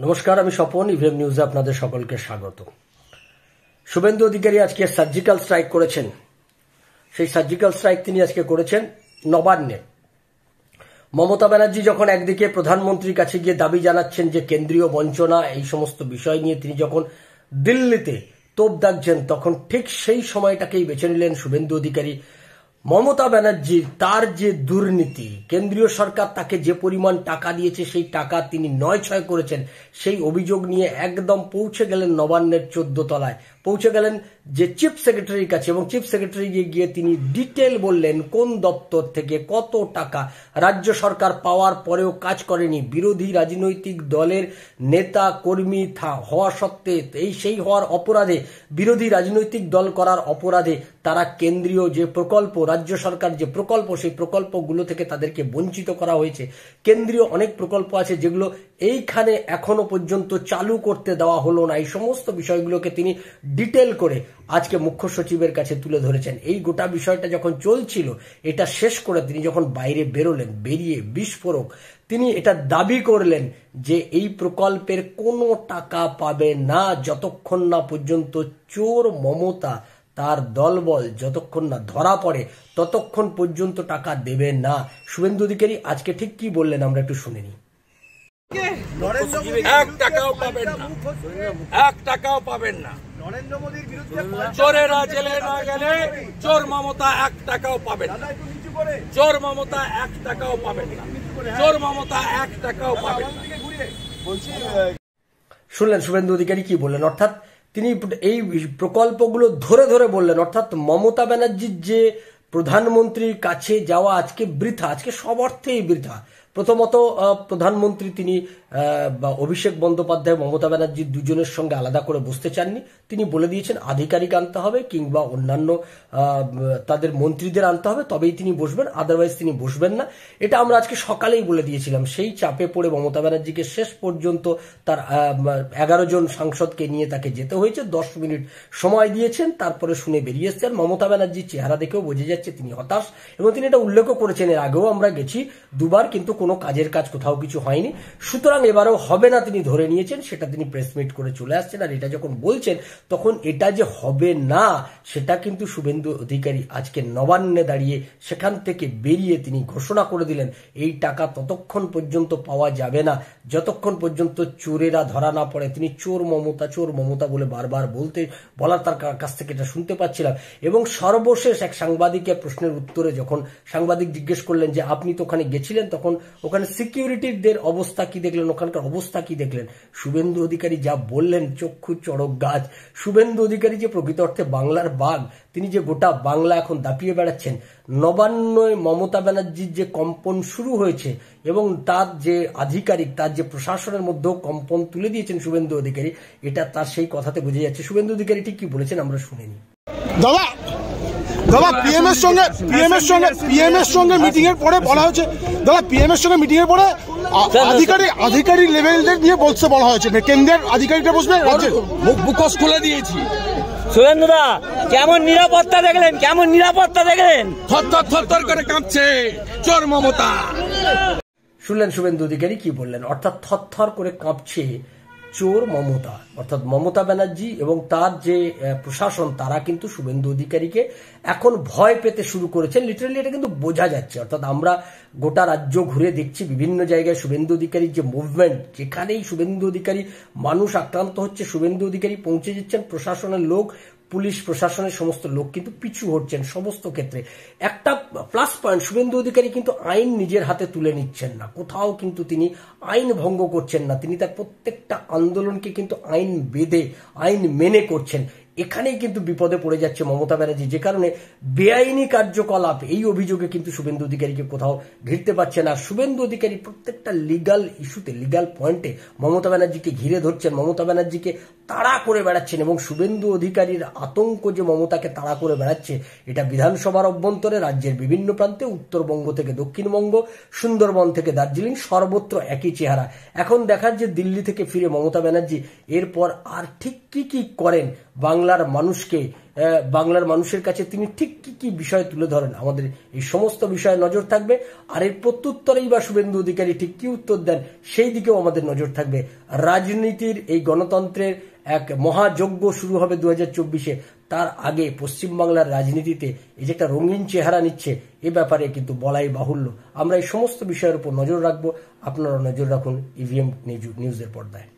নমস্কার, আমি স্বপন। ইভিএম নিউজে আপনাদের সকলকে স্বাগত। শুভেন্দু অধিকারী আজকে সার্জিক্যাল স্ট্রাইক করেছেন। সেই সার্জিক্যাল স্ট্রাইক তিনি আজকে করেছেন নবান্নে। মমতা ব্যানার্জি যখন একদিকে প্রধানমন্ত্রীর কাছে গিয়ে দাবি জানাচ্ছেন যে কেন্দ্রীয় বঞ্চনা এই সমস্ত বিষয় নিয়ে তিনি যখন দিল্লিতে তোপ দাগছেন, তখন ঠিক সেই সময়টাকেই বেছে নিলেন শুভেন্দু অধিকারী। মমতা ব্যানার্জি তার যে দুর্নীতি, কেন্দ্রীয় সরকার তাকে যে পরিমাণ টাকা দিয়েছে সেই টাকা তিনি নয়-ছয় করেছেন, সেই অভিযোগ নিয়ে একদম পৌঁছে গেলেন নবান্নের 14 তলায়, পৌঁছে গেলেন যে চিফ সেক্রেটারির কাছে, এবং চিফ সেক্রেটারি গিয়ে তিনি ডিটেল বললেন কোন দপ্তর থেকে কত টাকা রাজ্য সরকার পাওয়ার পরেও কাজ করেনি। বিরোধী রাজনৈতিক দলের নেতা কর্মী হওয়া সত্ত্বে, সেই হওয়ার অপরাধে, বিরোধী রাজনৈতিক দল করার অপরাধে তারা কেন্দ্রীয় যে প্রকল্প, রাজ্য সরকার যে প্রকল্প, সেই প্রকল্পগুলো থেকে তাদেরকে বঞ্চিত করা হয়েছে। কেন্দ্রীয় অনেক প্রকল্প আছে যেগুলো এইখানে এখনো পর্যন্ত চালু করতে দেওয়া হলো না। এই সমস্ত বিষয়গুলোকে তিনি ডিটেল করে আজকে মুখ্য সচিবের কাছে তুলে ধরেছেন। এই গোটা বিষয়টা যখন চলছিল, এটা শেষ করে তিনি যখন বাইরে বেরোলেন, বেরিয়ে বিস্ফোরক তিনি এটা দাবি করলেন যে এই প্রকল্পের কোনো টাকা পাবে না যতক্ষণ না পর্যন্ত চোর মমতা তার দলবল যতক্ষণ না ধরা পড়ে ততক্ষণ পর্যন্ত টাকা দেবে না। শুভেন্দু অধিকারী আজকে ঠিক কি বললেন আমরা একটু শুনে নিই। 1 টাকাও পাবেন না, 1 টাকাও পাবেন না। চোরেরা জেলে না গেলে চোর মমতা 1 টাকাও পাবেন না। চোর মমতা 1 টাকাও পাবেন না। চোর মমতা 1 টাকাও পাবেন না। শুনলেন শুভেন্দু অধিকারী কি বললেন? অর্থাৎ তিনি এই প্রকল্পগুলো ধরে ধরে বললেন। অর্থাৎ মমতা ব্যানার্জির যে প্রধানমন্ত্রীর কাছে যাওয়া আজকে বৃথা, আজকে সব অর্থেই বৃথা। প্রথমত প্রধানমন্ত্রী তিনি অভিষেক বন্দ্যোপাধ্যায়, মমতা ব্যানার্জির দুজনের সঙ্গে আলাদা করে বসতে চাননি। তিনি বলে দিয়েছেন আধিকারিক আনতে হবে কিংবা অন্যান্য তাদের মন্ত্রীদের আনতে হবে, তবেই তিনি বসবেন, আদারওয়াইজ তিনি বসবেন না। এটা আমরা আজকে সকালেই বলে দিয়েছিলাম। সেই চাপে পড়ে মমতা ব্যানার্জিকে শেষ পর্যন্ত তার 11 জন সাংসদকে নিয়ে তাকে যেতে হয়েছে। 10 মিনিট সময় দিয়েছেন, তারপরে শুনে বেরিয়ে এসছেন। মমতা ব্যানার্জির চেহারা দেখেও বোঝা যাচ্ছে তিনি হতাশ, এবং তিনি এটা উল্লেখও করেছেন এর আগেও আমরা গেছি দুবার, কিন্তু কোনো কাজের কাজ কোথাও কিছু হয়নি, সুতরাং এবারেও হবে না তিনি ধরে নিয়েছেন। সেটা তিনি প্রেস মিট করে চলে আসছেন। আর এটা যখন বলছেন তখন এটা যে হবে না সেটা কিন্তু শুভেন্দু অধিকারী আজকে নবান্নে দাঁড়িয়ে সেখান থেকে বেরিয়ে তিনি ঘোষণা করে দিলেন এই টাকা ততক্ষণ পর্যন্ত পাওয়া যাবে না যতক্ষণ পর্যন্ত চোরেরা ধরা না পড়ে। তিনি চোর মমতা বলে বারবার বলার তার কাছ থেকে এটা শুনতে পাচ্ছিলাম। এবং সর্বশেষ এক সাংবাদিকের প্রশ্নের উত্তরে যখন সাংবাদিক জিজ্ঞেস করলেন যে আপনি তো ওখানে গেছিলেন, তখন ওখানে সিকিউরিটিদের অবস্থা কি দেখলেন, ওখানকার অবস্থা কি দেখলেন, শুভেন্দু অধিকারী যা বললেন চক্ষু চড়ক গাছ। শুভেন্দু অধিকারী যে প্রকৃত অর্থে বাংলার বাঘ, তিনি যে গোটা বাংলা এখন দাপিয়ে বেড়াচ্ছেন। নবান্নয় মমতা ব্যানার্জির যে কম্পন শুরু হয়েছে এবং তার যে আধিকারিক, তার যে প্রশাসনের মধ্যেও কম্পন তুলে দিয়েছেন শুভেন্দু অধিকারী, এটা তার সেই কথাতে বোঝা যাচ্ছে। শুভেন্দু অধিকারী ঠিক কি বলেছেন আমরা শুনে নিই। দাদা পিএম এর সঙ্গে মিটিং এর পরে বলা হয়েছে, দাদা পিএম এর সঙ্গে মিটিং এর পরে আধিকারিক লেভেলদের নিয়ে বলা হয়েছে, কেন্দ্রের আধিকারিকরা বসবে, রাজ্যের মুখোশ খুলে দিয়েছি। শুভেন্দুদা কেমন নিরাপত্তা দেখলেন, কেমন নিরাপত্তা দেখলেন? থর করে কাঁপছে চোর মমতা। শুনলেন শুভেন্দু অধিকারী কি বললেন? অর্থাৎ থরথর করে কাঁপছে চোর মমতা। অর্থাৎ মমতা ব্যানার্জি এবং তার যে প্রশাসন তারা কিন্তু শুভেন্দু অধিকারীকে এখন ভয় পেতে শুরু করেছেন। লিটারালি এটা কিন্তু বোঝা যাচ্ছে। অর্থাৎ আমরা গোটা রাজ্য ঘুরে দেখছি বিভিন্ন জায়গায় শুভেন্দু অধিকারীর যে মুভমেন্ট, যেখানেই শুভেন্দু অধিকারী মানুষ আক্রান্ত হচ্ছে, শুভেন্দু অধিকারী পৌঁছে যাচ্ছেন, প্রশাসনের লোক, পুলিশ প্রশাসনের সমস্ত লোক কিন্তু পিছু হচ্ছেন সমস্ত ক্ষেত্রে। একটা প্লাস পয়েন্ট, শুভেন্দু অধিকারী কিন্তু আইন নিজের হাতে তুলে নিচ্ছেন না, কোথাও কিন্তু তিনি আইন ভঙ্গ করছেন না। তিনি তার প্রত্যেকটা আন্দোলনকে কিন্তু আইন বেঁধে, আইন মেনে করছেন। এখানেই কিন্তু বিপদে পড়ে যাচ্ছে মমতা ব্যানার্জি, যে কারণে বেআইনি কার্যকলাপ এই অভিযোগে কিন্তু শুভেন্দু অধিকারীকে কোথাও ঘিরতে পারছে না। শুভেন্দু অধিকারী প্রত্যেকটা লিগাল ইস্যুতে, লিগাল পয়েন্টে মমতা ব্যানার্জিকে ঘিরে ধরছেন, মমতা ব্যানার্জিকে তাড়া করে বেড়াচ্ছেন। এবং শুভেন্দু অধিকারীর আতঙ্ক যে মমতাকে তাড়া করে বেড়াচ্ছে, এটা বিধানসভার অভ্যন্তরে, রাজ্যের বিভিন্ন প্রান্তে, উত্তরবঙ্গ থেকে দক্ষিণবঙ্গ, সুন্দরবন থেকে দার্জিলিং, সর্বত্র একই চেহারা। এখন দেখার যে দিল্লি থেকে ফিরে মমতা ব্যানার্জি এরপর আর ঠিক কি করেন বাংলা বাংলার মানুষকে, বাংলার মানুষের কাছে তিনি ঠিক কি কি বিষয় তুলে ধরেন, আমাদের এই সমস্ত বিষয়ে নজর থাকবে। আর এর প্রত্যুত্তরেই বা শুভেন্দু অধিকারী ঠিক কি উত্তর দেন সেই দিকেও আমাদের নজর থাকবে। রাজনীতির এই গণতন্ত্রের এক মহাযজ্ঞ শুরু হবে 2024-এ, তার আগে পশ্চিমবাংলার রাজনীতিতে এই যে একটা রঙিন চেহারা নিচ্ছে এ ব্যাপারে কিন্তু বলাই বাহুল্য। আমরা এই সমস্ত বিষয়ের উপর নজর রাখবো। আপনারা নজর রাখুন ইভিএম নিউজের পর্দায়।